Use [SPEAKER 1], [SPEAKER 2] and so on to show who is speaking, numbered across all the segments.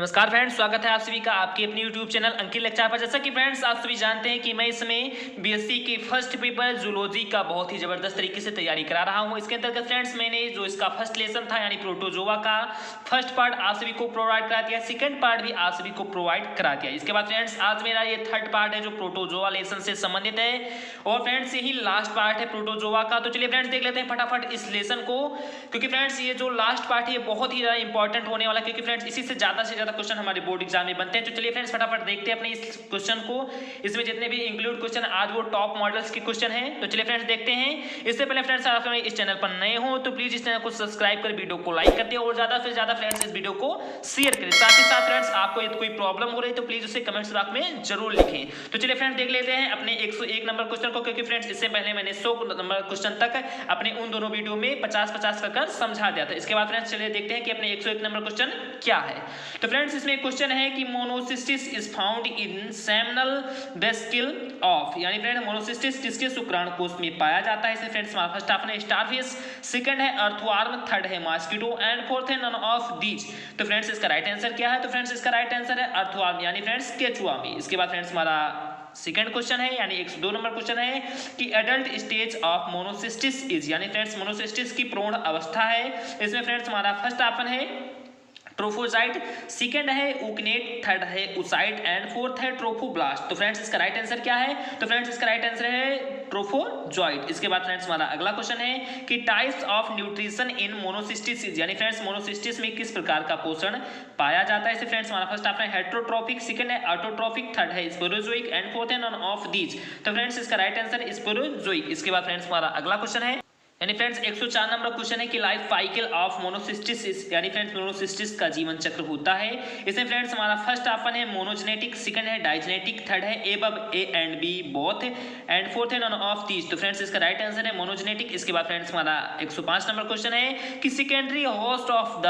[SPEAKER 1] नमस्कार फ्रेंड्स, स्वागत है आप सभी का आपके अपने YouTube चैनल अंकित लेक्चर पर। जैसा कि फ्रेंड्स आप सभी जानते हैं कि मैं इस समय बीएससी के फर्स्ट पेपर जूलॉजी का बहुत ही जबरदस्त तरीके से तैयारी करा रहा हूं। इसके अंतर्गत फ्रेंड्स मैंने जो इसका फर्स्ट लेसन था यानी प्रोटोजोआ का फर्स्ट पार्ट आप सभी को प्रोवाइड करा दिया, सेकंड पार्ट भी आप सभी को प्रोवाइड करा दिया। इसके बाद फ्रेंड्स आज मेरा ये थर्ड पार्ट है जो प्रोटोजोआ लेसन से संबंधित है और फ्रेंड्स यही लास्ट पार्ट है प्रोटोजोआ का। तो चलिए फ्रेंड्स देख लेते हैं फटाफट इस लेसन को, क्योंकि फ्रेंड्स ये जो लास्ट पार्ट है ये बहुत ही ज्यादा इंपॉर्टेंट होने वाला है, क्योंकि फ्रेंड्स इसी से ज्यादा क्वेश्चन हमारे बोर्ड एग्जाम में बनते हैं। तो चलिए फ्रेंड्स फटाफट देखते हैं अपने इस क्वेश्चन को। इसमें जितने भी इंक्लूड क्वेश्चन आज वो टॉप मॉडल्स के क्वेश्चन हैं। तो चलिए फ्रेंड्स देखते हैं। इससे पहले फ्रेंड्स आप इस चैनल पर नए हो तो प्लीज इस चैनल को सब्सक्राइब कर वीडियो को लाइक कर दिए और ज्यादा से ज्यादा फ्रेंड्स इस वीडियो को शेयर करें। साथ ही साथ फ्रेंड्स आपको यदि कोई प्रॉब्लम हो रही है तो प्लीज उसे कमेंट्स बॉक्स में जरूर लिखें। तो चलिए फ्रेंड्स देख लेते हैं अपने 101 नंबर क्वेश्चन को, क्योंकि फ्रेंड्स इससे पहले मैंने 100 नंबर क्वेश्चन तक अपने उन दोनों वीडियो में 50-50 कर समझा दिया था। इसके बाद फ्रेंड्स चलिए देखते हैं कि अपने 101 नंबर क्वेश्चन क्या है। तो फ्रेंड्स इसमें क्वेश्चन है कि Monocystis is found in seminal vesicle of, यानी फ्रेंड मोनोसिस्टिस किसके शुक्राणु कोश में पाया जाता है। इसमें फ्रेंड्स हमारा फर्स्ट ऑप्शन है स्टारफिश, सेकंड है अर्थवर्म, थर्ड है मॉस्किटो एंड फोर्थ है नन ऑफ दीज। तो फ्रेंड्स इसका राइट आंसर क्या है? तो फ्रेंड्स इसका राइट आंसर है अर्थवर्म यानी फ्रेंड्स केचुआ में। इसके बाद फ्रेंड्स हमारा सेकंड क्वेश्चन है यानी 102 नंबर क्वेश्चन है कि adult stage of Monocystis is, यानी फ्रेंड्स मोनोसिस्टिस की प्रौढ़ अवस्था है। इसमें फ्रेंड्स हमारा फर्स्ट ऑप्शन है ट्रोफोजाइट, सेकंड है ऊकनेट, थर्ड है उसाइट एंड फोर्थ है ट्रोफोब्लास्ट। तो फ्रेंड्स इसका राइट आंसर क्या है? तो फ्रेंड्स इसका राइट आंसर है ट्रोफोजॉइट। इसके बाद फ्रेंड्स हमारा अगला क्वेश्चन है कि types of nutrition in Monocystis, यानी फ्रेंड्स मोनोसिस्टिस में किस प्रकार का पोषण पाया जाता है। इसे फ्रेंड्स हमारा फर्स्ट ऑप्शन है हेटेरोट्रोफिक, सेकंड है ऑटोट्रोफिक, थर्ड है स्पोरोजोइक एंड फोर्थ है नन ऑफ दीज। तो फ्रेंड्स इसका राइट आंसर है स्पोरोजोइक। इसके बाद फ्रेंड्स हमारा अगला क्वेश्चन है यानी फ्रेंड्स 104 नंबर क्वेश्चन है कि लाइफ साइकिल ऑफ मोनोसिस्टिस, यानी फ्रेंड्स मोनोसिस्टिस का जीवन चक्र होता है। इसमें फ्रेंड्स हमारा फर्स्ट ऑप्शन है मोनोजेनेटिक, सेकंड है डाइजेनेटिक, थर्ड है A and B both and fourth है नन ऑफ दीज। तो फ्रेंड्स इसका राइट आंसर है मोनोजेनेटिक। इसके बाद फ्रेंड्स हमारा 105 नंबर क्वेश्चन है कि secondary host of the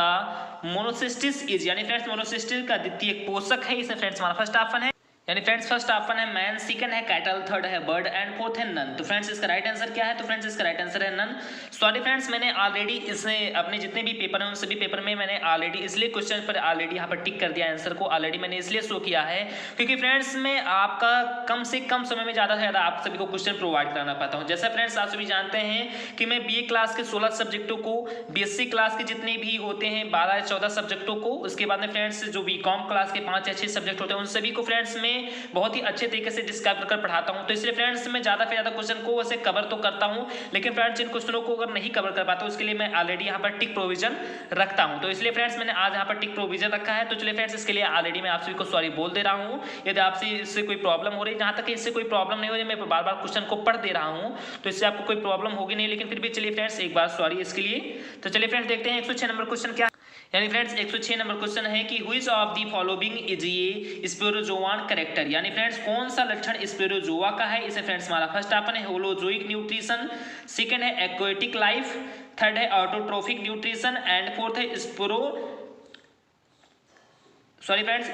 [SPEAKER 1] monocystis is, यानी फ्रेंड्स मोनोसिस्टिस का द्वितीय पोषक है। इसमें फ्रेंड्स हमारा फर्स्ट ऑप्शन है यानी फ्रेंड्स फर्स्ट ऑप्शन है मैन, सेकंड है कैटल, थर्ड है बर्ड एंड फोर्थ है नन। तो फ्रेंड्स इसका राइट आंसर क्या है? तो फ्रेंड्स इसका राइट आंसर है नन। सॉरी फ्रेंड्स मैंने ऑलरेडी इसे अपने जितने भी पेपर हैं उन सभी पेपर में मैंने ऑलरेडी इसलिए क्वेश्चन पर ऑलरेडी यहाँ पर टिक कर दिया, आंसर को ऑलरेडी मैंने इसलिए शो किया है क्योंकि फ्रेंड्स मैं आपका कम से कम समय में ज़्यादा से ज़्यादा आप सभी को क्वेश्चन प्रोवाइड कराना पाता हूँ। जैसा फ्रेंड्स आप सभी जानते हैं कि मैं BA क्लास के 16 सब्जेक्टों को, BSc क्लास के जितने भी होते हैं 12 या 14 सब्जेक्टों को, उसके बाद में फ्रेंड्स जो BCom क्लास के 5 या 6 सब्जेक्ट होते हैं उन सभी को फ्रेंड्स में बहुत ही अच्छे तरीके से डिस्क्राइब कर पढ़ाता हूं। तो इसलिए फ्रेंड्स मैं ज्यादा से ज्यादा क्वेश्चन को वैसे कवर तो करता हूं, लेकिन फ्रेंड्स जिन क्वेश्चनों को अगर नहीं कवर कर पाता उसके लिए मैं ऑलरेडी यहां पर टिक प्रोविजन रखता हूं। तो इसलिए फ्रेंड्स मैंने आज यहां पर टिक प्रोविजन रखा है। तो चलिए फ्रेंड्स इसके लिए ऑलरेडी मैं आप सभी को सॉरी बोल दे रहा हूं यदि आपसे इससे कोई प्रॉब्लम हो रही है। जहां तक इससे कोई प्रॉब्लम नहीं हो रही, मैं बार बार क्वेश्चन को पढ़ दे रहा हूं तो इससे आपको कोई प्रॉब्लम होगी नहीं, लेकिन फिर भी चलिए फ्रेंड्स एक बार सॉरी इसके लिए। तो चलिए फ्रेंड्स देखते हैं 106 नंबर क्वेश्चन क्या, यानी फ्रेंड्स 106 नंबर क्वेश्चन है कि which of the following is a sporozoan character, यानी फ्रेंड्स कौन सा लक्षण स्पोरोजोआ का है। इसे फ्रेंड्स हमारा फर्स्ट ऑप्शन है होलोजोइक न्यूट्रिशन, सेकंड है एक्वेटिक लाइफ, थर्ड है ऑटोट्रोफिक न्यूट्रिशन एंड फोर्थ है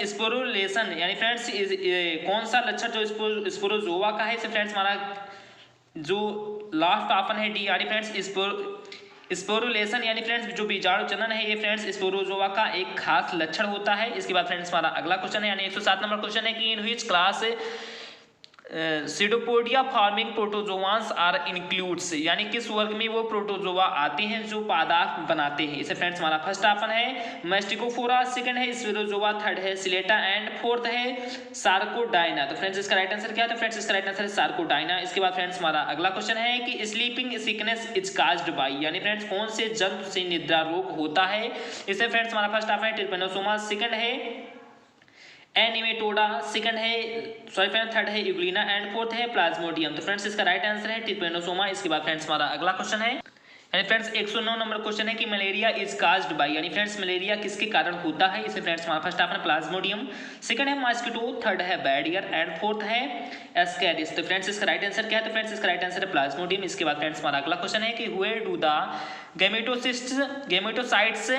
[SPEAKER 1] स्पोरुलेशन, यानी फ्रेंड्स कौन सा लक्षण जो स्पोरोजोआ का है। इसे फ्रेंड्स हमारा जो लास्ट ऑप्शन है डी, यानी फ्रेंड्स स्पोरुलेशन, यानी फ्रेंड्स जो बीजाणु चलन है ये फ्रेंड्स स्पोरोजोआ का एक खास लक्षण होता है। इसके बाद फ्रेंड्स हमारा अगला क्वेश्चन है यानी 107 नंबर क्वेश्चन है कि in which class pseudopodia forming protozoans are includes, यानी किस वर्ग में वो प्रोटोजोआ आते हैं जो पादप बनाते हैं। इसे फ्रेंड्स हमारा फर्स्ट ऑप्शन है मैस्टिकोफोरा, सेकंड है स्पिरोजोआ, थर्ड है सिलेटा एंड फोर्थ है सार्कोडाइना। तो फ्रेंड्स इसका राइट आंसर क्या है? तो फ्रेंड्स इसका राइट आंसर है सार्कोडाइना। इसके बाद फ्रेंड्स हमारा अगला क्वेश्चन है कि sleeping sickness is caused by, यानी फ्रेंड्स कौन से जंतु से निद्रा रोग होता है। इसे फ्रेंड्स हमारा फर्स्ट ऑप्शन है ट्रिपेनोसोमा, सेकंड है एनिमेटोडा, सेकंड है थर्ड है यूग्लिना एंड फोर्थ है प्लाज्मोडियम। तो फ्रेंड्स इसका राइट आंसर है ट्रिपेनोसोमा। इसके बाद फ्रेंड्स हमारा अगला क्वेश्चन है यानी फ्रेंड्स 109 नंबर क्वेश्चन है कि मलेरिया इज काज्ड बाय, यानी फ्रेंड्स मलेरिया किसके कारण होता है। इसे फ्रेंड्स हमारा फर्स्ट ऑप्शन प्लाज्मोडियम, सेकंड है मॉस्किटो, थर्ड है बैरियर एंड फोर्थ है एस्कैरिस। तो फ्रेंड्स इसका राइट आंसर क्या है? तो फ्रेंड्स इसका राइट आंसर है प्लाज्मोडियम। इसके बाद फ्रेंड्स हमारा अगला क्वेश्चन है कि where do the gametocytes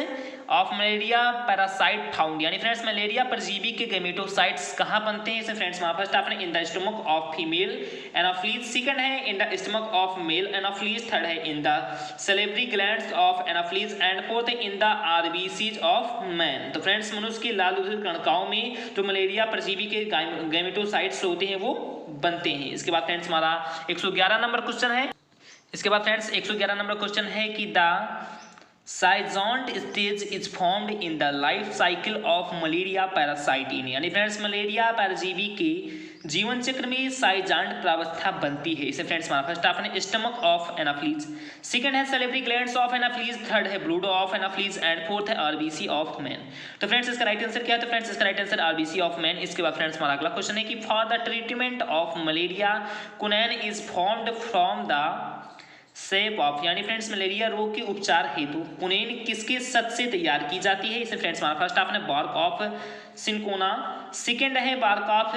[SPEAKER 1] of malaria parasite found, यानी फ्रेंड्स मलेरिया परजीवी के गेमेटोसाइट्स कहाँ बनते हैं। इसे फ्रेंड्स हमारा फर्स्ट ऑप्शन है in the stomach of female anopheles, second है in the stomach of male anopheles, third है in the salivary glands of anopheles and fourth in the RBCs of man. तो friends मनुष्य की लाल दूधित कणिकाओं में जो malaria परजीवी के गैमेटोसाइट्स होते हैं वो बनते हैं। इसके बाद फ्रेंड्स हमारा 111 नंबर क्वेश्चन है। इसके बाद फ्रेंड्स 111 नंबर क्वेश्चन है कि the schizont stage is formed in the life cycle of malaria parasite in, यानी फ्रेंड्स मलेरिया परजीवी के जीवन चक्र में साइजांट प्रावस्था बनती है। इसे फ्रेंड्स हमारा फर्स्ट ऑप्शन है स्टमक ऑफ एनाफिलीज, सेकंड है salivary glands of anopheles, third है blood of anopheles and fourth है आरबीसी ऑफ मैन। तो फ्रेंड्स इसका राइट आंसर क्या है? तो फ्रेंड्स इसका right answer RBC of man. इसके बाद फ्रेंड्स हमारा अगला क्वेश्चन है कि for the treatment of malaria quinine is formed from the sap of, यानी फ्रेंड्स मलेरिया रोग के उपचार हेतु कुनैन किसके सत से तैयार की जाती है? इसे फ्रेंड्स हमारा फर्स्ट ऑप्शन है बार्क ऑफ सिनकोना, सेकंड है बार्क ऑफ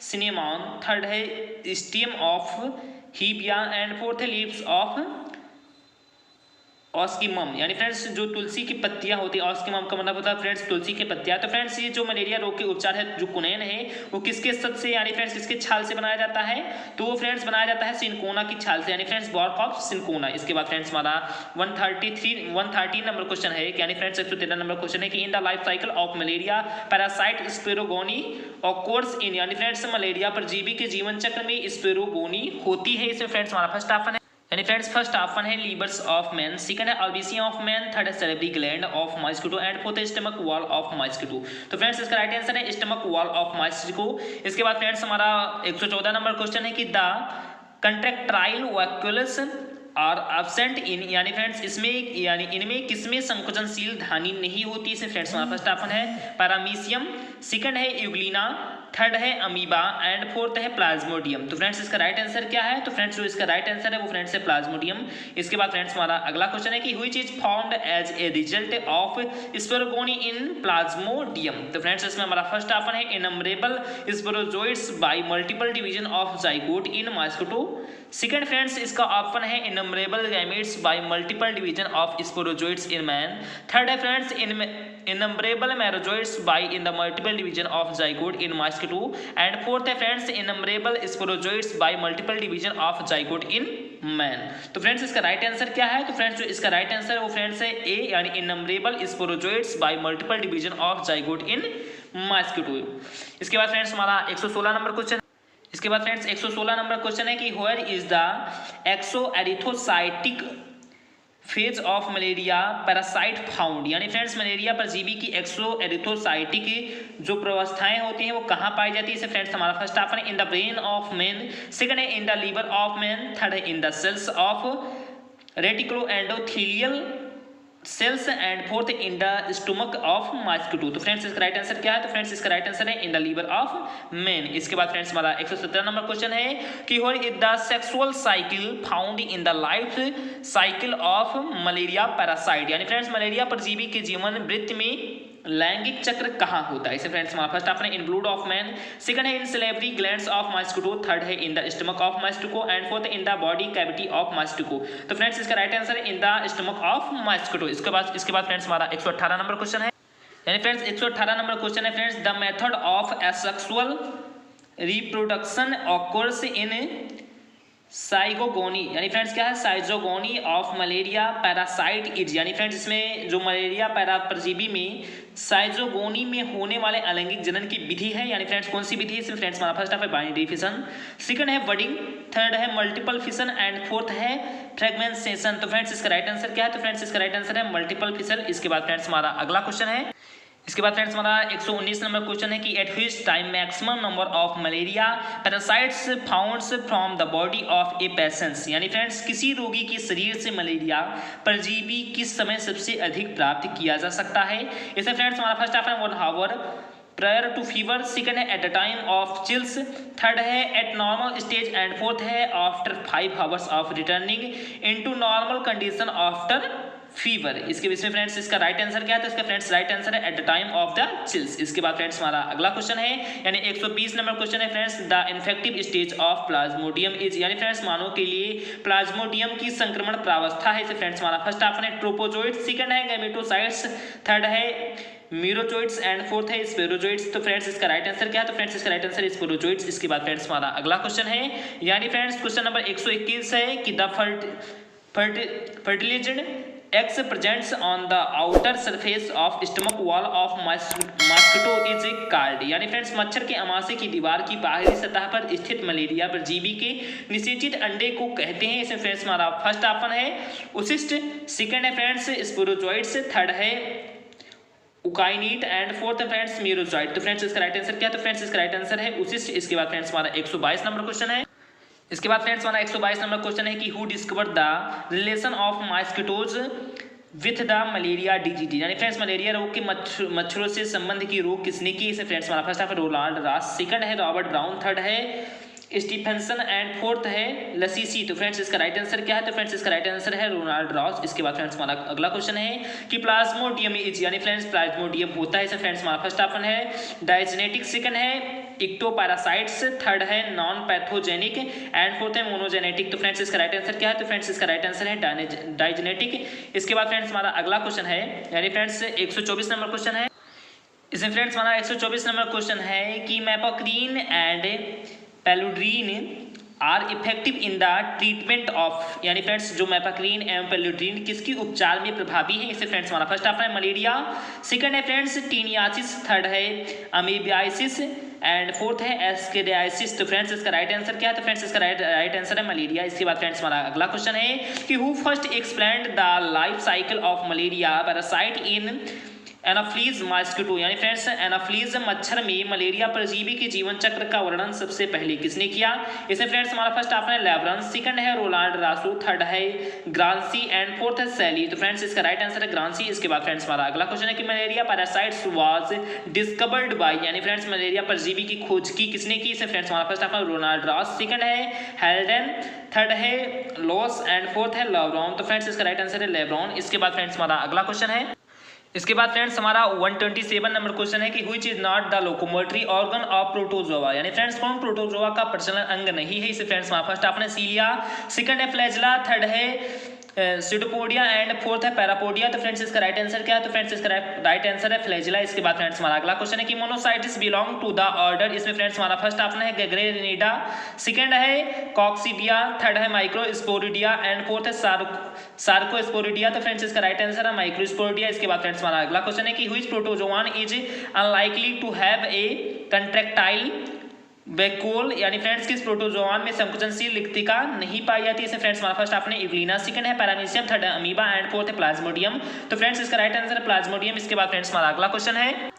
[SPEAKER 1] सिनेमॉन, थर्ड है स्टेम ऑफ हीबिया एंड फोर्थ है लीव्स ऑफ ऑस्किमम, यानी फ्रेंड्स जो तुलसी की पत्तियां होती है, ऑस्किमम का मतलब होता है फ्रेंड्स तुलसी की पत्तियां। तो फ्रेंड्स ये जो मलेरिया रोग के उपचार है जो कुनैन है वो किसके सत से यानी फ्रेंड्स किसके छाल से बनाया जाता है? तो वो फ्रेंड्स बनाया जाता है सिनकोना की छाल से, यानी फ्रेंड्स बार्क ऑफ सिनकोना। इसके बाद फ्रेंड्स हमारा 113 नंबर क्वेश्चन है, यानी फ्रेंड्स 113 नंबर क्वेश्चन है कि in the life cycle of malaria parasite sporogony occurs in, यानी फ्रेंड्स मलेरिया परजीवी के जीवन चक्र में स्पेरोगोनी होती है। इसमें फ्रेंड्स हमारा फर्स्ट ऑप्शन है, यानी फ्रेंड्स फर्स्ट ऑप्शन है लीवर्स ऑफ मैन, सेकंड है आरबीसी ऑफ मैन, थर्ड है salivary gland of mosquito and fourth है स्टमक वॉल ऑफ मॉस्किटो। तो फ्रेंड्स इसका राइट आंसर है स्टमक वॉल ऑफ मॉस्किटो। इसके बाद फ्रेंड्स हमारा 114 नंबर क्वेश्चन है कि the contractile vacuoles are absent in, यानी फ्रेंड्स इसमें यानी इनमें किसमें संकुचनशील धानी नहीं होती? इसे फ्रेंड्स हमारा फर्स्ट ऑप्शन है पैरामीशियम, सेकंड है यूग्लिना, थर्ड है अमीबा एंड फोर्थ है प्लाज्मोडियम। तो फ्रेंड्स इसका राइट आंसर क्या है? तो फ्रेंड्स जो इसका राइट आंसर है वो फ्रेंड्स है प्लाज्मोडियम। इसके बाद फ्रेंड्स हमारा अगला क्वेश्चन है कि which is found as a result of sporogony in plasmodium. तो फ्रेंड्स इसमें हमारा फर्स्ट ऑप्शन है innumerable sporozoites by multiple division of zygote in mosquito, second friends इसका ऑप्शन है innumerable gametes by multiple division of sporozoites in man, third है friends innumerable merozoites by in the multiple division of zygote in mosquito and fourth है friends innumerable sporozoites by multiple division of zygote in man. तो friends इसका right answer क्या है? तो friends जो इसका right answer है वो फ्रेंड्स है ए, यानी innumerable sporozoites by multiple division of zygote in mosquito. इसके बाद फ्रेंड्स हमारा 116 नंबर क्वेश्चन, इसके बाद फ्रेंड्स 116 नंबर क्वेश्चन है कि where is the exoerythrocytic phase of malaria parasite found, यानी फ्रेंड्स मलेरिया परजीवी की एक्सोएरिथोसाइटिक जो प्रवस्थाएं होती हैं वो कहाँ पाई जाती है? इसे फ्रेंड्स हमारा फर्स्ट ऑप्शन है in the brain of man, second है in the liver of man, third है in the cells of reticuloendothelial cells and fourth in the stomach of mosquito. तो फ्रेंड्स इसका राइट आंसर क्या है? तो friends इसका right answer है in the liver of man. इसके बाद फ्रेंड्स हमारा 117 नंबर क्वेश्चन है कि what is the sexual cycle found in the life cycle of malaria parasite, यानी फ्रेंड्स मलेरिया परजीवी के जीवन वृत्त में लैंगिक चक्र कहाँ होता है? इसे फ्रेंड्स हमारा फर्स्ट ऑप्शन है in blood of man, second है in salivary glands of mosquito, third है in the stomach of mosquito and fourth in the body cavity of mosquito. तो फ्रेंड्स इसका राइट आंसर है in the stomach of mosquito. इसके बाद friends हमारा 118 number question है, यानी फ्रेंड्स 118 नंबर क्वेश्चन है friends the method of asexual reproduction occurs in schizogony, यानी फ्रेंड्स क्या है? Schizogony of malaria parasite is, यानी फ्रेंड्स इसमें जो मलेरिया परजीवी में साइजोगोनी में होने वाले अलैंगिक जनन की विधि है, यानी फ्रेंड्स कौन सी विधि है? इसमें फ्रेंड्स हमारा फर्स्ट ऑफ है बाइनरी फिशन, सेकंड है बडिंग, थर्ड है मल्टीपल फिशन एंड फोर्थ है फ्रेगमेंटेशन। तो फ्रेंड्स इसका राइट आंसर क्या है? तो फ्रेंड्स इसका राइट आंसर है मल्टीपल फिशन। इसके बाद फ्रेंड्स हमारा अगला क्वेश्चन है, इसके बाद फ्रेंड्स हमारा 119 नंबर क्वेश्चन है कि at which time maximum number of malaria parasites founts from the body of a patient, यानी फ्रेंड्स किसी रोगी के शरीर से मलेरिया परजीवी किस समय सबसे अधिक प्राप्त किया जा सकता है? इसे फ्रेंड्स हमारा first option 1 hour prior to fever, second है at the time of chills, third है at normal stage and fourth है after 5 hours of returning into normal condition after fever. इसके बीच में फ्रेंड्स इसका राइट आंसर क्या है? तो इसका फ्रेंड्स राइट आंसर है at the time of the chills. इसके बाद फ्रेंड्स हमारा अगला क्वेश्चन है, यानी 120 नंबर क्वेश्चन है friends the infective stage of Plasmodium is, यानी फ्रेंड्स मानव के लिए प्लाज्मोडियम की संक्रमण प्रावस्था है। इसे फ्रेंड्स हमारा फर्स्ट ऑप्शन है ट्रोपोजोइट्स, सेकंड है गैमेटोसाइट्स, थर्ड है मीरोजोइट्स एंड फोर्थ है स्पेरोजोइट्स। तो फ्रेंड्स इसका राइट आंसर क्या है? तो फ्रेंड्स इसका राइट आंसर है स्पेरोजोइट्स। इसके बाद फ्रेंड्स हमारा अगला क्वेश्चन है, यानी फ्रेंड्स क्वेश्चन नंबर 121 है कि the fertilized eggs presents on the outer surface of stomach wall of mosquito is called। यानी फ्रेंड्स मच्छर के आमाशय की दीवार की बाहरी सतह पर स्थित मलेरिया परजीवी के निषेचित अंडे को कहते हैं। इसमें फ्रेंड्स हमारा फर्स्ट ऑप्शन है उसिस्ट, सेकंड है फ्रेंड्स स्पोरोजोइड्स, थर्ड है उकाइनीट एंड फोर्थ है फ्रेंड्स मीरोजोइड। तो फ्रेंड्स इसका राइट आंसर क्या है? तो फ्रेंड्स इसका राइट आंसर है उसिस्ट। इसके बाद फ्रेंड्स हमारा 122 नंबर क्वेश्चन है। इसके बाद फ्रेंड्स हमारा 122 नंबर क्वेश्चन है कि who discover the relation of mosquitoes with the malaria disease. यानी फ्रेंड्स मलेरिया रोग के मच्छरों से संबंध की रोग किसने की? इसे फ्रेंड्स हमारा फर्स्ट है रोनाल्ड रॉस, सेकंड है रॉबर्ट ब्राउन, थर्ड है स्टीफेंसन एंड फोर्थ है लसीसी। तो फ्रेंड्स इसका राइट आंसर क्या है? तो फ्रेंड्स इसका राइट आंसर है रोनाल्ड रॉस। इसके बाद फ्रेंड्स हमारा अगला क्वेश्चन है कि प्लाज्मोडियम इज, यानी फ्रेंड्स प्लाज्मोडियम होता है। इसे फ्रेंड्स हमारा फर्स्ट ऑप्शन है डायजेनेटिक, सेकंड है इक्टोपैरासाइट्स, थर्ड है नॉन पैथोजेनिक एंड फोर्थ है मोनोजेनेटिक। तो फ्रेंड्स इसका राइट आंसर क्या है? तो फ्रेंड्स इसका राइट आंसर है डायजेनेटिक। इसके बाद फ्रेंड्स हमारा अगला क्वेश्चन है यानी फ्रेंड्स 124 नंबर क्वेश्चन है। इसमें फ्रेंड्स हमारा 124 नंबर क्वेश्चन है कि mepacrine and paludrine are effective in the treatment of, यानी फ्रेंड्स जो मैपाक्रीन एवं पेलुड्रीन किसकी उपचार में प्रभावी है? इसे फ्रेंड्स हमारा फर्स्ट ऑप्शन है मलेरिया, सेकंड है फ्रेंड्स टीनियासिस, थर्ड है अमीबियासिस एंड फोर्थ है एस्केरियासिस। तो फ्रेंड्स इसका राइट आंसर क्या है? तो फ्रेंड्स इसका राइट आंसर है मलेरिया। इसके बाद फ्रेंड्स हमारा अगला क्वेश्चन है कि who first explained the life cycle of malaria parasite in Anopheles mosquito. यानी फ्रेंड्स एनाफ्लीज मच्छर में मलेरिया परजीवी के जीवन चक्र का वर्णन सबसे पहले किसने किया? इसे फ्रेंड्स हमारा फर्स्ट ऑप्शन है लेब्रंस, सेकंड है रोलांड रासो, थर्ड है ग्रांसी एंड फोर्थ है सैली। तो फ्रेंड्स इसका राइट आंसर है ग्रांसी। इसके बाद फ्रेंड्स हमारा अगला क्वेश्चन है कि malaria parasites was discovered by, यानी फ्रेंड्स मलेरिया परजीवी की खोज की किसने की? इसे फ्रेंड्स हमारा first option Ronald Ross, second है हेल्डन, थर्ड है लॉस एंड फोर्थ है लेब्रॉन। तो फ्रेंड्स इसका राइट आंसर है लेब्रॉन। इसके बाद फ्रेंड्स हमारा अगला क्वेश्चन है। इसके बाद फ्रेंड्स हमारा 127 नंबर क्वेश्चन है कि which is not the locomotory organ of protozoa. यानी फ्रेंड्स कौन प्रोटोजोआ का प्रचलन अंग नहीं है? इसे फ्रेंड्स हमारा फर्स्ट ऑप्शन है सीलिया, सेकंड है फ्लैजिला, थर्ड है सिडोपोडिया एंड फोर्थ है पैरापोडिया। तो फ्रेंड्स इसका राइट आंसर क्या है? तो फ्रेंड्स इसका राइट आंसर है फ्लैजिला। इसके बाद फ्रेंड्स हमारा अगला क्वेश्चन है कि मोनोसाइटिस बिलोंग टू द ऑर्डर। इसमें फ्रेंड्स हमारा फर्स्ट ऑप्शन है गैग्रेनिडा, सेकंड है कॉक्सीडिया, थर्ड है माइक्रोस्पोरिडिया एंड फोर्थ है सार्कोस्पोरिडिया। तो फ्रेंड्स इसका राइट आंसर है माइक्रोस्पोरिडिया। इसके बाद फ्रेंड्स हमारा अगला क्वेश्चन है कि which protozoan is unlikely to have a contractile vacuole. यानी फ्रेंड्स किस प्रोटोजोआन में संकुचनशील लिप्तिका नहीं पाई जाती है? इसे फ्रेंड्स हमारा फर्स्ट ऑप्शन है इवलिना, सेकंड है पैरामीशियम, थर्ड है अमीबा एंड फोर्थ है प्लाज्मोडियम। तो फ्रेंड्स इसका राइट आंसर है प्लाज्मोडियम। इसके बाद फ्रेंड्स हमारा अगला क्वेश्चन है।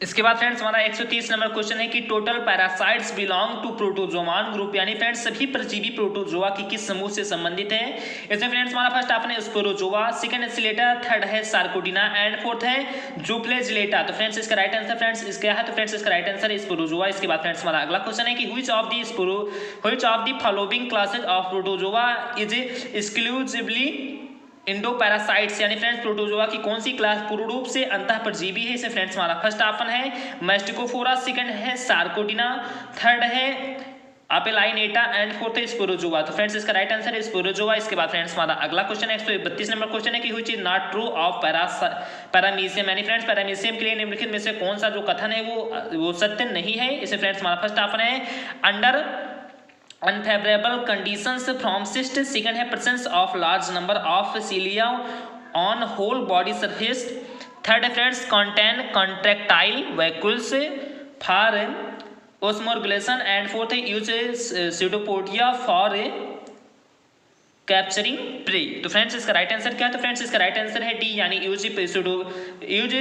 [SPEAKER 1] इसके बाद फ्रेंड्स हमारा 130 नंबर क्वेश्चन है कि total parasites belong to protozoan group, यानी फ्रेंड्स सभी परजीवी प्रोटोजोआ की किस समूह से संबंधित है? इसमें फ्रेंड्स हमारा फर्स्ट ऑप्शन है स्पोरोजोआ, सेकंड है सिलेटा, थर्ड है सार्कोडिना एंड फोर्थ है जुफ्लेजिलेटा। तो फ्रेंड्स इसका राइट आंसर फ्रेंड्स इसका है? तो फ्रेंड्स इसका राइट आंसर है स्पोरोजोआ। इसके बाद फ्रेंड्स हमारा अगला क्वेश्चन है कि which of the following classes of protozoa is exclusively Indo parasites. यानी फ्रेंड्स प्रोटोजोआ की कौन सी क्लास पूर्ण रूप से अंतः परजीवी है? इसे फ्रेंड्स हमारा फर्स्ट ऑप्शन है मैस्टिकोफोरा, सेकंड है सार्कोडिना, थर्ड है अपेलाइनेटा एंड फोर्थ है स्पोरोजोआ। तो फ्रेंड्स इसका राइट आंसर है स्पोरोजोआ। इसके बाद फ्रेंड्स हमारा अगला क्वेश्चन है 132 नंबर क्वेश्चन है कि which is not true of paramecium. यानी फ्रेंड्स पैरामीशियम के लिए निम्नलिखित में से कौन सा जो कथन है वो सत्य नहीं है? इसे फ्रेंड्स हमारा फर्स्ट ऑप्शन है under unfavorable conditions from cyst, second है presence of large number of cilia on whole body surface, third है friends contain contractile vacuoles for osmorgulation and fourth है use pseudopodia for capturing prey. तो friends इसका right answer क्या है? तो friends इसका right answer है डी, यानी use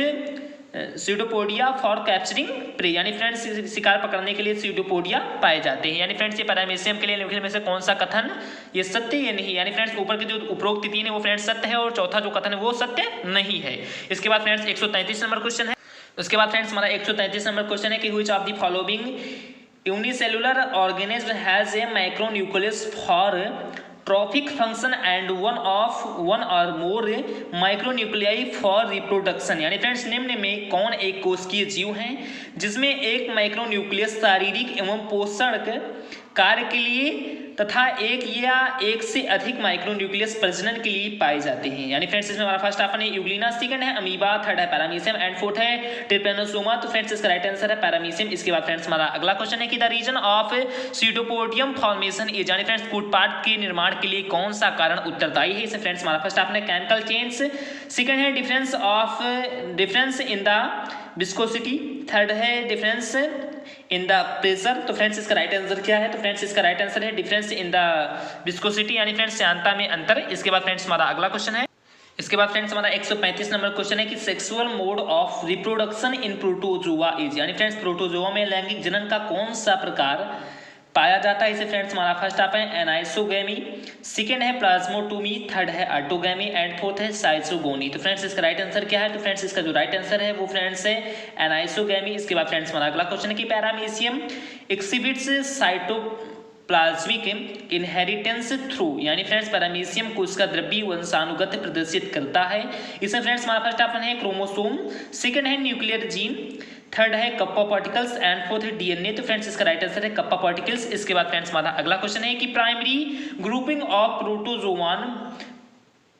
[SPEAKER 1] pseudopodia for capturing prey. यानी फ्रेंड्स शिकार पकड़ने के लिए स्यूडोपोडिया पाए जाते हैं। यानी फ्रेंड्स ये पैरामीशियम के लिए निम्नलिखित में से कौन सा कथन ये सत्य ये नहीं? यानी फ्रेंड्स ऊपर की जो उपरोक्त तीन है वो फ्रेंड्स सत्य है और चौथा जो कथन है वो सत्य नहीं है। इसके बाद फ्रेंड्स 133 नंबर क्वेश्चन है। उसके बाद फ्रेंड्स हमारा 133 नंबर क्वेश्चन है कि which of the following unicellular organism has a micronucleus for trophic function and one or more micronuclei for reproduction. यानी फ्रेंड्स निम्न में कौन एक कोशिकीय जीव है जिसमें एक माइक्रोन्यूक्लियस शारीरिक एवं पोषण कार्य के लिए तथा एक या एक से अधिक माइक्रोन्यूक्लियस प्रजनन के लिए पाए जाते हैं। यानी फ्रेंड्स इसमें हमारा फर्स्ट ऑप्शन है यूग्लिना, सेकंड है अमीबा, थर्ड है पैरामीशियम एंड फोर्थ है ट्रिपेनोसोमा। तो फ्रेंड्स इसका राइट आंसर है पैरामीशियम। इसके बाद फ्रेंड्स हमारा अगला क्वेश्चन है कि the reason of cytopodium formation is, यानी फ्रेंड्स फुटपाथ के निर्माण के लिए कौन सा कारण उत्तरदायी है। इसे फ्रेंड्स हमारा फर्स्ट ऑप्शन है केमिकल चेंज, सेकंड है difference in the viscosity, third है डिफरेंस इन द प्रेशर। तो फ्रेंड्स इसका राइट आंसर क्या है? तो फ्रेंड्स इसका राइट आंसर है डिफरेंस इन द विस्कोसिटी, यानी फ्रेंड्स श्यानता में अंतर। इसके बाद फ्रेंड्स हमारा अगला क्वेश्चन है, इसके बाद फ्रेंड्स हमारा 135 नंबर क्वेश्चन है कि sexual mode of reproduction in protozoa is, यानी फ्रेंड्स प्रोटोजोआ में लैंगिक जनन का कौन सा प्रकार पाया जाता है। इसे फ्रेंड्स हमारा फर्स्ट ऑप्शन है एनाइसोगेमी, सेकंड है प्लाज्मोटोमी, थर्ड है ऑटोगेमी एंड फोर्थ है साइजोगोनी। तो फ्रेंड्स इसका राइट आंसर क्या है? तो फ्रेंड्स इसका जो राइट आंसर है वो फ्रेंड्स है एनाइसोगेमी। इसके बाद फ्रेंड्स हमारा अगला क्वेश्चन है कि पैरामीशियम एक्सिबिट्स साइटोप्लाज्मिक इनहेरिटेंस थ्रू, यानी फ्रेंड्स पैरामीशियम को इसका द्रव्यीय वंशानुगत प्रदर्शित करता है। इसमें फ्रेंड्स हमारा फर्स्ट ऑप्शन है क्रोमोसोम, सेकंड है न्यूक्लियर जीन, थर्ड है कप्पा पार्टिकल्स एंड फोर्थ है डीएनए। तो फ्रेंड्स इसका राइट आंसर है कप्पा पार्टिकल्स। इसके बाद फ्रेंड्स हमारा अगला क्वेश्चन है कि primary grouping of protozoan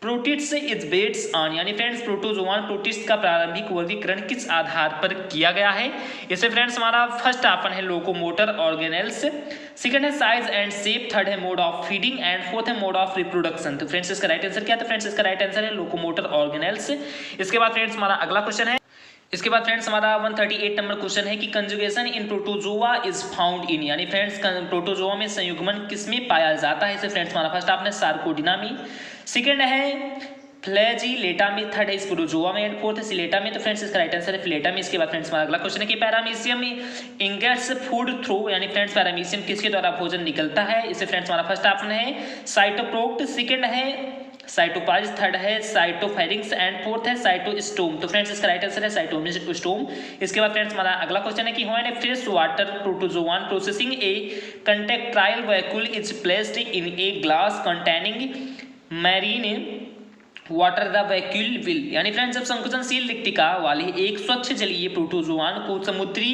[SPEAKER 1] protist is based on, यानी फ्रेंड्स प्रोटोजोआन प्रोटिस्ट का प्रारंभिक वर्गीकरण किस आधार पर किया गया है। इसे फ्रेंड्स हमारा फर्स्ट ऑप्शन है लोकोमोटर ऑर्गेनेल्स, सेकंड है साइज एंड शेप, थर्ड है mode of feeding and fourth है मोड ऑफ रिप्रोडक्शन। तो फ्रेंड्स इसका राइट आंसर क्या है? तो फ्रेंड्स इसका राइट आंसर है लोकोमोटर ऑर्गेनेल्स। इसके बाद फ्रेंड्स हमारा अगला क्वेश्चन है, इसके बाद फ्रेंड्स हमारा 138 नंबर क्वेश्चन है कि conjugation in protozoa is found in, यानी फ्रेंड्स प्रोटोजोआ में संयुग्मन किसमें पाया जाता है। इसे फ्रेंड्स हमारा फर्स्ट ऑप्शन है सार्कोडिना में, सेकंड है फ्लैजिलेटा में, थर्ड है स्पोरोजोआ में एंड फोर्थ है सिलेटा में। तो फ्रेंड्स इसका राइट आंसर है फिलेटा में। इसके बाद फ्रेंड्स हमारा अगला क्वेश्चन है कि पैरामीशियम इंगेट्स फूड थ्रू, यानी फ्रेंड्स पैरामीशियम किसके द्वारा भोजन निकलता है। इसे फ्रेंड्स हमारा फर्स्ट ऑप्शन है साइटोप्रोक्ट, सेकंड है साइटोप्लाज्म, थर्ड है साइटोफेरिंक्स एंड फोर्थ है साइटोस्टोम। तो फ्रेंड्स इसका राइट आंसर है साइटोस्टोम। इसके बाद फ्रेंड्स हमारा अगला क्वेश्चन है कि when a fresh water protozoan processing a contractile vacuole is placed in a glass containing marine water the vacuole will, यानी फ्रेंड्स जब संकुचनशील रिक्तिका वाले एक स्वच्छ जलीय प्रोटोजोआन को समुद्री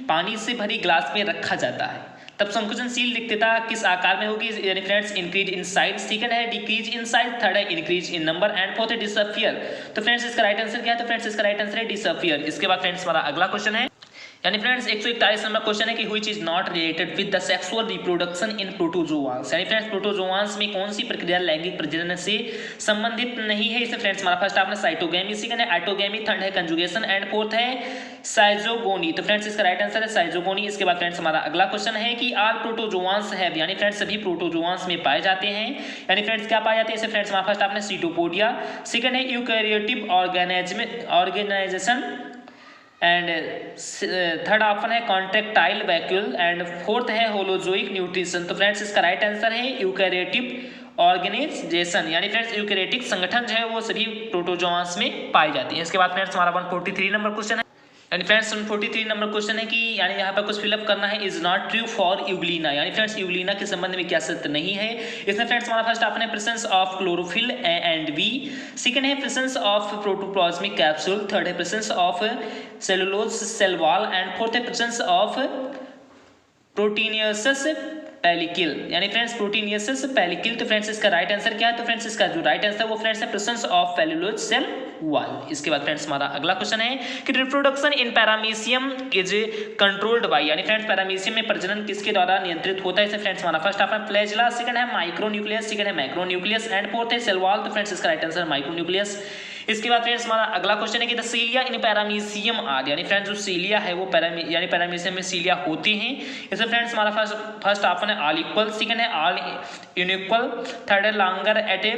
[SPEAKER 1] पानी से भरी ग्लास में रखा जाता है तब संकुचनशील रिक्तता किस आकार में होगी। यानी friends increase in size, second है डिक्रीज इन साइज, थर्ड है increase in number and fourth है डिसअपियर। तो फ्रेंड्स इसका राइट आंसर क्या है? तो फ्रेंड्स इसका राइट आंसर है डिसअपियर। इसके बाद फ्रेंड्स हमारा अगला क्वेश्चन है, यानी फ्रेंड्स 141 नंबर क्वेश्चन है कि which is not related with the sexual reproduction in protozoans, यानी फ्रेंड्स प्रोटोजोआंस में कौन सी प्रक्रिया लैंगिक प्रजनन से संबंधित नहीं है। इसे फ्रेंड्स हमारा फर्स्ट ऑप्शन साइटोगेमी, सेकंड है ऑटोगेमी, थर्ड है कंजुगेशन एंड फोर्थ है साइजोगोनी। तो फ्रेंड्स इसका राइट आंसर है साइजोगोनी। इसके बाद फ्रेंड्स हमारा अगला क्वेश्चन है कि आल प्रोटोजोआंस हैव, यानी फ्रेंड्स सभी प्रोटोजोआंस में पाए जाते हैं, यानी फ्रेंड्स क्या पाए जाते हैं। इसे फ्रेंड्स हमारा फर्स्ट ऑप्शन है सीटोपोडिया, सेकंड है eukaryotic organisation and third option है कॉन्ट्रेक्टाइल वैक्यूल एंड फोर्थ है होलोजोइक न्यूट्रिशन। तो फ्रेंड्स इसका राइट आंसर है यूकैरियोटिक ऑर्गेनाइजेशन, यानी फ्रेंड्स यूकैरियोटिक संगठन जो है वो सभी प्रोटोजोआंस में पाई जाती है। इसके बाद फ्रेंड्स हमारा 143 नंबर क्वेश्चन है, यानी फ्रेंड्स 143 नंबर क्वेश्चन है कि यानी यहाँ पर कुछ फिलअप करना है। Is not true for Euglena, यानी फ्रेंड्स यूग्लिना के संबंध में क्या सत्य नहीं है। इसमें फ्रेंड्स हमारा फर्स्ट ऑप्शन है presence of chlorophyll a and b, second है presence of protoplasmic capsule, third है presence of cellulose cell wall and fourth है प्रेजेंस ऑफ प्रोटीनियस पेलिकिल, यानी फ्रेंड्स प्रोटीनियस पेलिकिल। तो फ्रेंड्स इसका राइट आंसर क्या है? तो फ्रेंड्स इसका जो राइट आंसर वो फ्रेंड्स है presence of cellulose cell wall. इसके बाद फ्रेंड्स हमारा अगला क्वेश्चन है कि reproduction in paramecium is controlled by, यानी फ्रेंड्स पैरामीशियम में प्रजनन किसके द्वारा नियंत्रित होता है। इसे फ्रेंड्स हमारा फर्स्ट ऑप्शन फ्लैजिला, सेकंड है माइक्रोन्यूक्लियस, सेकंड है मैक्रोन्यूक्लियस एंड फोर्थ है सेल वॉल। तो फ्रेंड्स इसका राइट आंसर माइक्रोन्यूक्लियस। इसके बाद फ्रेंड्स हमारा अगला क्वेश्चन है कि द सीलिया इन पैरामीशियम आर, यानी फ्रेंड्स जो सीलिया है वो यानी पैरामीशियम में सीलिया होती हैं। इसमें फ्रेंड्स हमारा फर्स्ट ऑप्शन है ऑल इक्वल, सेकंड है ऑल इनइक्वल, थर्ड है longer eight A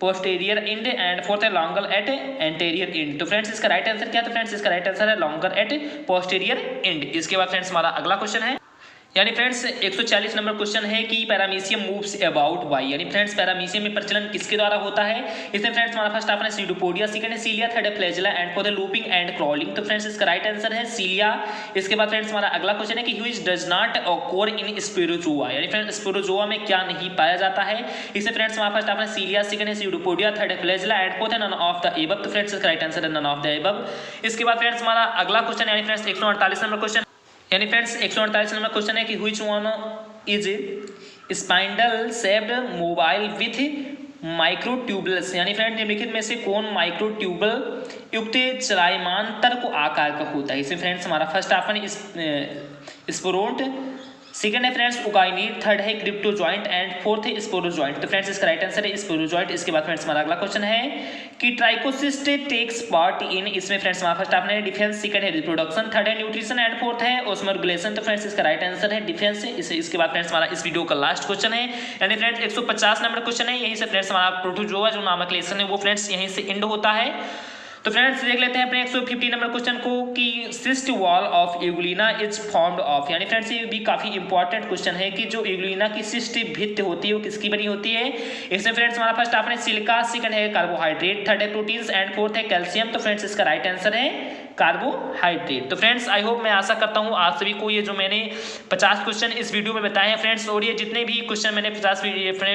[SPEAKER 1] posterior and and fourth है लॉन्गर एट एंटेरियर एंड। तो फ्रेंड्स इसका राइट आंसर क्या है? तो फ्रेंड्स इसका राइट आंसर है लॉन्गर एट पोस्टेरियर एंड। इसके बाद फ्रेंड्स हमारा अगला क्वेश्चन है, यानी फ्रेंड्स 140 नंबर क्वेश्चन है कि पैरामीशियम मूव्स अबाउट बाय, यानी फ्रेंड्स पैरामीशियम में प्रचलन किसके द्वारा होता है। इसमें फ्रेंड्स हमारा फर्स्ट ऑप्शन है सीडोपोडिया, सेकंड है सीलिया, थर्ड है फ्लैजिला एंड फोर्थ है लूपिंग एंड क्रॉलिंग। तो फ्रेंड्स इसका राइट आंसर है सीलिया। इसके बाद फ्रेंड्स हमारा अगला क्वेश्चन है कि which does not occur in Sporozoa, यानी फ्रेंड्स स्पोरोजोआ में क्या नहीं पाया जाता है। इसमें फ्रेंड्स हमारा फर्स्ट ऑप्शन है सीलिया, सेकंड है सीडोपोडिया, थर्ड है फ्लैजिला एंड फोर्थ है नन ऑफ द एबव। तो फ्रेंड्स इसका राइट आंसर है नन ऑफ द एबव। इसके बाद फ्रेंड्स हमारा अगला क्वेश्चन यानी फ्रेंड्स 148 नंबर क्वेश्चन, यानी फ्रेंड्स 148 नंबर क्वेश्चन है कि which one is spindle shaped mobile with microtubules, यानी फ्रेंड निम्नलिखित में से कौन माइक्रोट्यूबल युक्त चलायमान तर्क आकार का होता है? इसमें फ्रेंड्स हमारा फर्स्ट ऑप्शन स्पोरोन्ट, सेकंड है फ्रेंड्स उकाइनीड, थर्ड है क्रिप्टोजॉइंट एंड फोर्थ है स्पोरोजॉइंट। तो फ्रेंड्स इसका राइट आंसर है स्पोरोजॉइंट। इसके बाद फ्रेंड्स हमारा अगला क्वेश्चन है कि ट्राइकोसिस्ट टेक्स पार्ट इन, इसमें फ्रेंड्स हमारा फर्स्ट ऑप्शन है डिफेंस, सेकंड है रिप्रोडक्शन, थर्ड है न्यूट्रिशन एंड फोर्थ है ऑस्मोरेगुलेशन। तो फ्रेंड्स इसका राइट आंसर है डिफेंस। इसके बाद फ्रेंड्स हमारा इस वीडियो का लास्ट क्वेश्चन है, यानी फ्रेंड्स 150 नंबर क्वेश्चन है। यहीं से फ्रेंड्स हमारा प्रोटोजोआ जो नामक लेसन है वो फ्रेंड्स यहीं से एंड होता है। तो फ्रेंड्स देख लेते हैं अपने 150 नंबर क्वेश्चन को कि cyst wall of euglena is formed of, यानी फ्रेंड्स ये भी काफी इंपॉर्टेंट क्वेश्चन है कि जो एगुलिना की सिस्ट भित्ति होती है वो किसकी बनी होती है? इसमें फ्रेंड्स हमारा फर्स्ट ऑप्शन है सिलिका, सेकंड है कार्बोहाइड्रेट, थर्ड है प्रोटीन्स एंड फोर्थ है कैल्शियम। तो फ्रेंड्स इसका राइट आंसर है कार्बोहाइड्रेट। तो फ्रेंड्स आई होप, मैं आशा करता हूँ आप सभी को ये जो मैंने 50 क्वेश्चन इस वीडियो में बताए हैं फ्रेंड्स, और ये जितने भी क्वेश्चन मैंने 50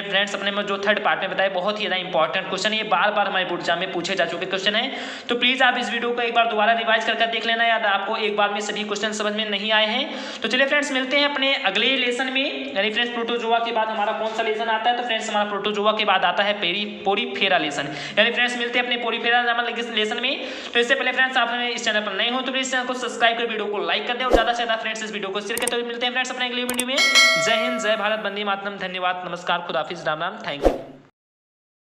[SPEAKER 1] फ्रेंड्स अपने में जो थर्ड पार्ट में बताए बहुत ही ज़्यादा इंपॉर्टेंट क्वेश्चन, ये बार बार हमारे बोर्ड एग्जाम में पूछे जा चुके क्वेश्चन है। तो प्लीज़ आप इस वीडियो को एक बार दोबारा रिवाइज करके देख लेना, याद आपको एक बार में सभी क्वेश्चन समझ में नहीं आए हैं। तो चलिए फ्रेंड्स मिलते हैं अपने अगले लेसन में, यानी फ्रेंड्स प्रोटोजोआ के बाद हमारा कौन सा लेसन आता है? तो फ्रेंड्स हमारा प्रोटोजोआ के बाद आता है पोरीफेरा लेसन, यानी फ्रेंड्स मिलते हैं अपने पोरीफेरा लेसन में। तो इससे पहले फ्रेंड्स आप इस चैनल पर नए हो तो प्लीज चैनल को सब्सक्राइब कर वीडियो को लाइक कर दें और ज्यादा से ज्यादा फ्रेंड्स इस वीडियो को शेयर करें। तो मिलते हैं फ्रेंड्स अपने अगले वीडियो में। जय हिंद, जय भारत, वंदे मातरम, धन्यवाद, नमस्कार, खुदाफिज, राम राम, थैंक यू।